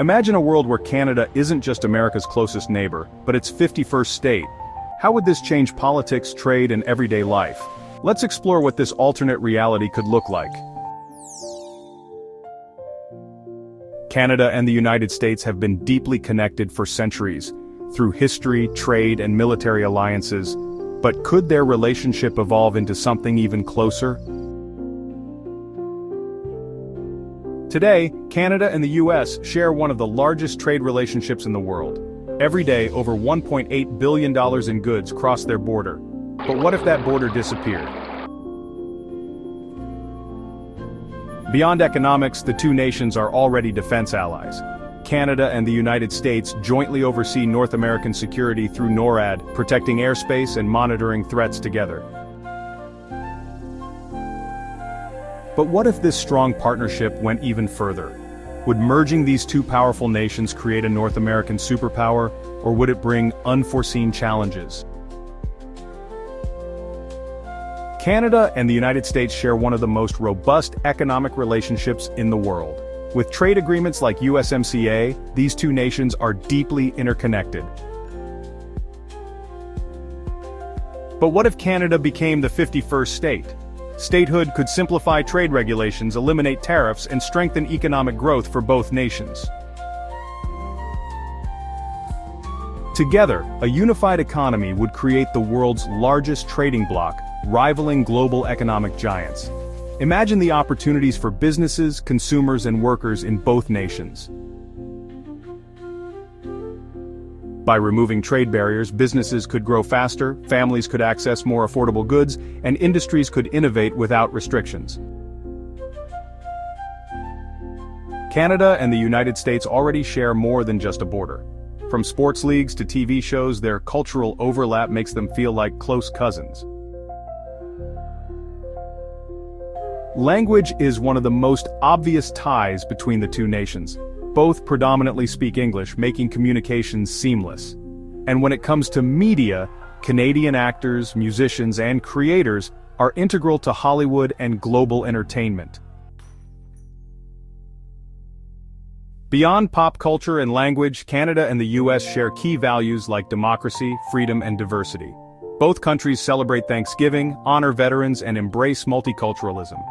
Imagine a world where Canada isn't just America's closest neighbor, but its 51st state. How would this change politics, trade, and everyday life? Let's explore what this alternate reality could look like. Canada and the United States have been deeply connected for centuries, through history, trade, and military alliances. But could their relationship evolve into something even closer? Today, Canada and the U.S. share one of the largest trade relationships in the world. Every day, over $1.8 billion in goods cross their border. But what if that border disappeared? Beyond economics, the two nations are already defense allies. Canada and the United States jointly oversee North American security through NORAD, protecting airspace and monitoring threats together. But what if this strong partnership went even further? Would merging these two powerful nations create a North American superpower, or would it bring unforeseen challenges? Canada and the United States share one of the most robust economic relationships in the world. With trade agreements like USMCA, these two nations are deeply interconnected. But what if Canada became the 51st state? Statehood could simplify trade regulations, eliminate tariffs, and strengthen economic growth for both nations. Together, a unified economy would create the world's largest trading bloc, rivaling global economic giants. Imagine the opportunities for businesses, consumers, and workers in both nations. By removing trade barriers, businesses could grow faster, families could access more affordable goods, and industries could innovate without restrictions. Canada and the United States already share more than just a border. From sports leagues to TV shows, their cultural overlap makes them feel like close cousins. Language is one of the most obvious ties between the two nations. Both predominantly speak English, making communications seamless. And when it comes to media, Canadian actors, musicians, and creators are integral to Hollywood and global entertainment. Beyond pop culture and language, Canada and the U.S. share key values like democracy, freedom, and diversity. Both countries celebrate Thanksgiving, honor veterans, and embrace multiculturalism.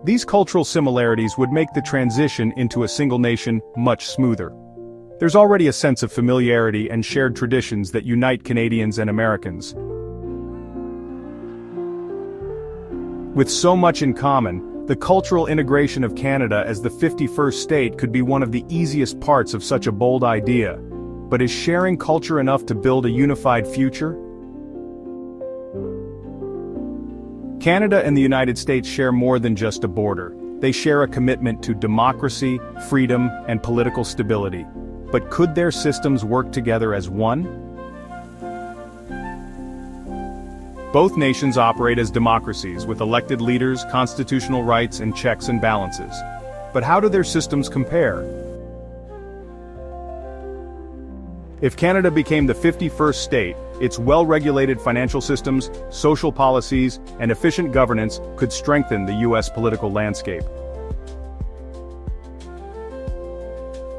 These cultural similarities would make the transition into a single nation much smoother. There's already a sense of familiarity and shared traditions that unite Canadians and Americans. With so much in common, the cultural integration of Canada as the 51st state could be one of the easiest parts of such a bold idea. But is sharing culture enough to build a unified future? Canada and the United States share more than just a border. They share a commitment to democracy, freedom, and political stability. But could their systems work together as one? Both nations operate as democracies with elected leaders, constitutional rights, and checks and balances. But how do their systems compare? If Canada became the 51st state, its well-regulated financial systems, social policies, and efficient governance could strengthen the U.S. political landscape.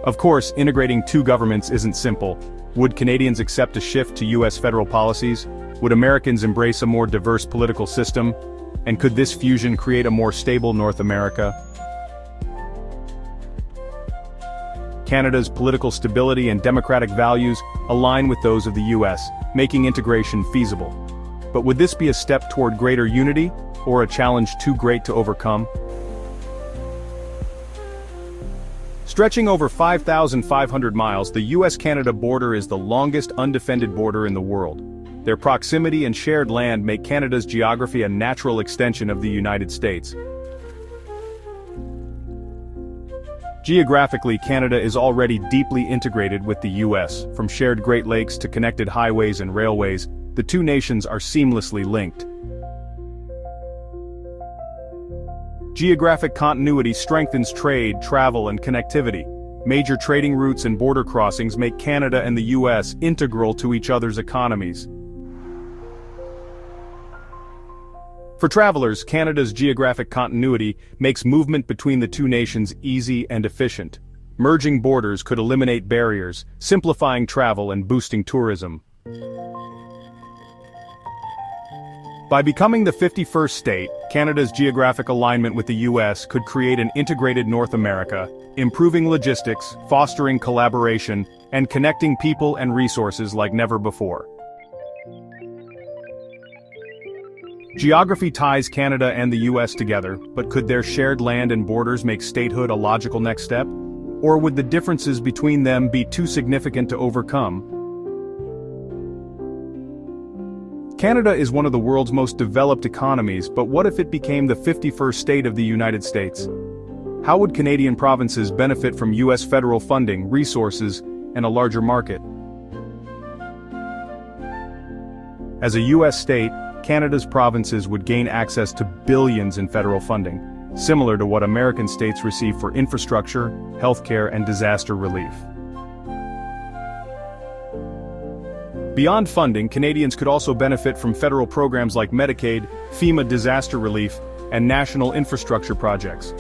Of course, integrating two governments isn't simple. Would Canadians accept a shift to U.S. federal policies? Would Americans embrace a more diverse political system? And could this fusion create a more stable North America? Canada's political stability and democratic values align with those of the U.S., making integration feasible. But would this be a step toward greater unity, or a challenge too great to overcome? Stretching over 5,500 miles, the U.S. Canada border is the longest undefended border in the world. Their proximity and shared land make Canada's geography a natural extension of the United States. Geographically, Canada is already deeply integrated with the U.S. From shared Great Lakes to connected highways and railways, the two nations are seamlessly linked. Geographic continuity strengthens trade, travel, and connectivity. Major trading routes and border crossings make Canada and the U.S. integral to each other's economies. For travelers, Canada's geographic continuity makes movement between the two nations easy and efficient. Merging borders could eliminate barriers, simplifying travel and boosting tourism. By becoming the 51st state, Canada's geographic alignment with the U.S. could create an integrated North America, improving logistics, fostering collaboration, and connecting people and resources like never before. Geography ties Canada and the U.S. together, but could their shared land and borders make statehood a logical next step? Or would the differences between them be too significant to overcome? Canada is one of the world's most developed economies, but what if it became the 51st state of the United States? How would Canadian provinces benefit from U.S. federal funding, resources, and a larger market? As a U.S. state, Canada's provinces would gain access to billions in federal funding, similar to what American states receive for infrastructure, healthcare, and disaster relief. Beyond funding, Canadians could also benefit from federal programs like Medicaid, FEMA disaster relief, and national infrastructure projects.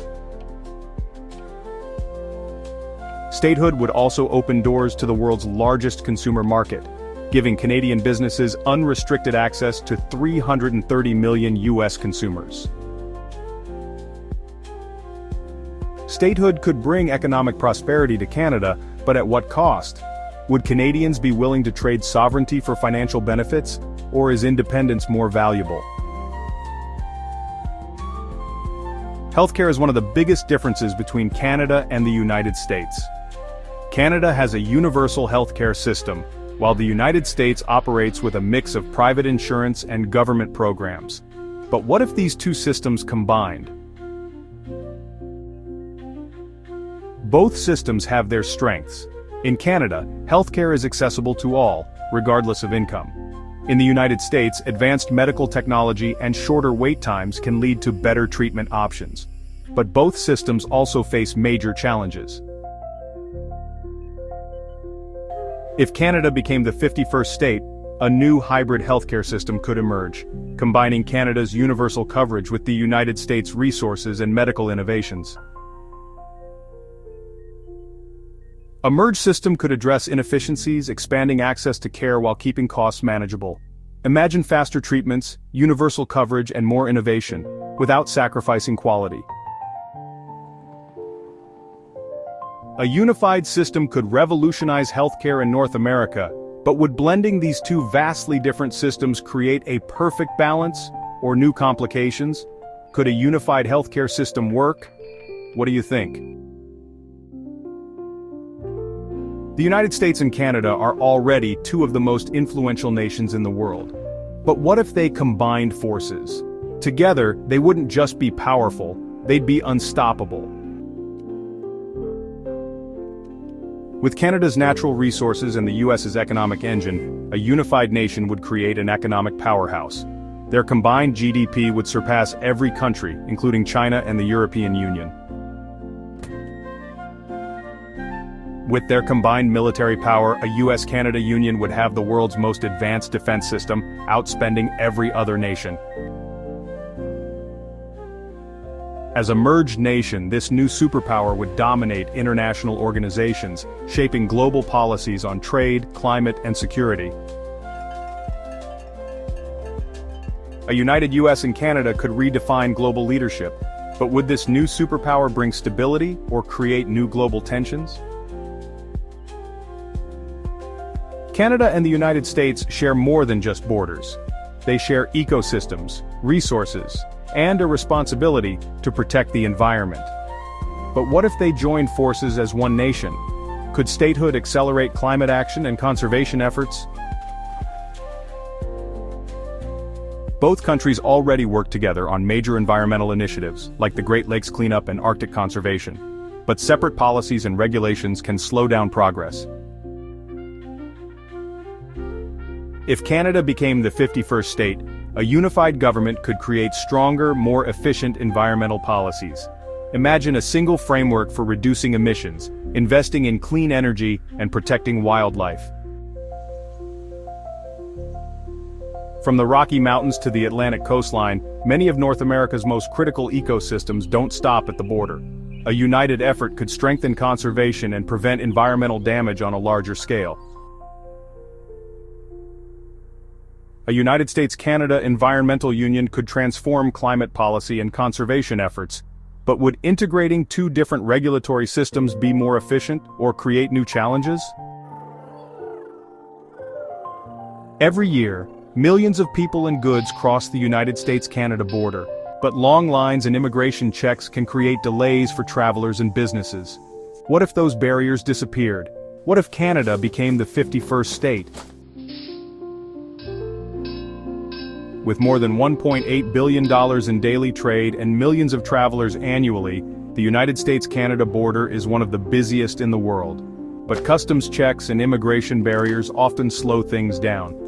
Statehood would also open doors to the world's largest consumer market, giving Canadian businesses unrestricted access to 330 million U.S. consumers. Statehood could bring economic prosperity to Canada, but at what cost? Would Canadians be willing to trade sovereignty for financial benefits, or is independence more valuable? Healthcare is one of the biggest differences between Canada and the United States. Canada has a universal healthcare system, while the United States operates with a mix of private insurance and government programs. But what if these two systems combined? Both systems have their strengths. In Canada, healthcare is accessible to all, regardless of income. In the United States, advanced medical technology and shorter wait times can lead to better treatment options. But both systems also face major challenges. If Canada became the 51st state, a new hybrid healthcare system could emerge, combining Canada's universal coverage with the United States' resources and medical innovations. A merged system could address inefficiencies, expanding access to care while keeping costs manageable. Imagine faster treatments, universal coverage, and more innovation, without sacrificing quality. A unified system could revolutionize healthcare in North America, but would blending these two vastly different systems create a perfect balance, or new complications? Could a unified healthcare system work? What do you think? The United States and Canada are already two of the most influential nations in the world. But what if they combined forces? Together, they wouldn't just be powerful, they'd be unstoppable. With Canada's natural resources and the US's economic engine, a unified nation would create an economic powerhouse. Their combined GDP would surpass every country, including China and the European Union. With their combined military power, a U.S. Canada union would have the world's most advanced defense system, outspending every other nation. As a merged nation, this new superpower would dominate international organizations, shaping global policies on trade, climate, and security. A united U.S. and Canada could redefine global leadership, but would this new superpower bring stability or create new global tensions? Canada and the United States share more than just borders. They share ecosystems, resources, and a responsibility to protect the environment. But what if they joined forces as one nation? Could statehood accelerate climate action and conservation efforts? Both countries already work together on major environmental initiatives, like the Great Lakes cleanup and Arctic conservation. But separate policies and regulations can slow down progress. If Canada became the 51st state, a unified government could create stronger, more efficient environmental policies. Imagine a single framework for reducing emissions, investing in clean energy, and protecting wildlife. From the Rocky Mountains to the Atlantic coastline, many of North America's most critical ecosystems don't stop at the border. A united effort could strengthen conservation and prevent environmental damage on a larger scale. A United States-Canada environmental union could transform climate policy and conservation efforts, but would integrating two different regulatory systems be more efficient or create new challenges? Every year, millions of people and goods cross the United States-Canada border, but long lines and immigration checks can create delays for travelers and businesses. What if those barriers disappeared? What if Canada became the 51st state? With more than $1.8 billion in daily trade and millions of travelers annually, the United States-Canada border is one of the busiest in the world. But customs checks and immigration barriers often slow things down.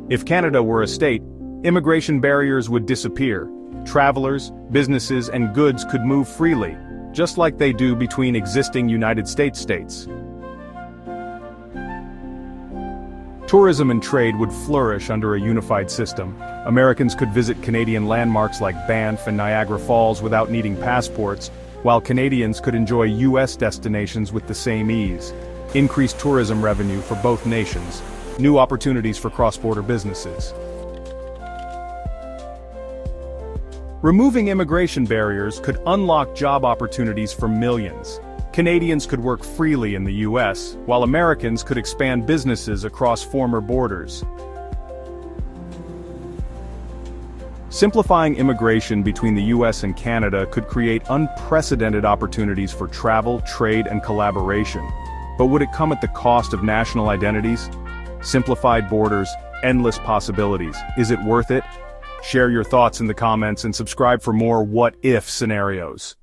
If Canada were a state, immigration barriers would disappear. Travelers, businesses, and goods could move freely, just like they do between existing United States states. Tourism and trade would flourish under a unified system. Americans could visit Canadian landmarks like Banff and Niagara Falls without needing passports, while Canadians could enjoy U.S. destinations with the same ease. Increased tourism revenue for both nations. New opportunities for cross-border businesses. Removing immigration barriers could unlock job opportunities for millions. Canadians could work freely in the U.S., while Americans could expand businesses across former borders. Simplifying immigration between the U.S. and Canada could create unprecedented opportunities for travel, trade, and collaboration. But would it come at the cost of national identities? Simplified borders, endless possibilities. Is it worth it? Share your thoughts in the comments and subscribe for more what-if scenarios.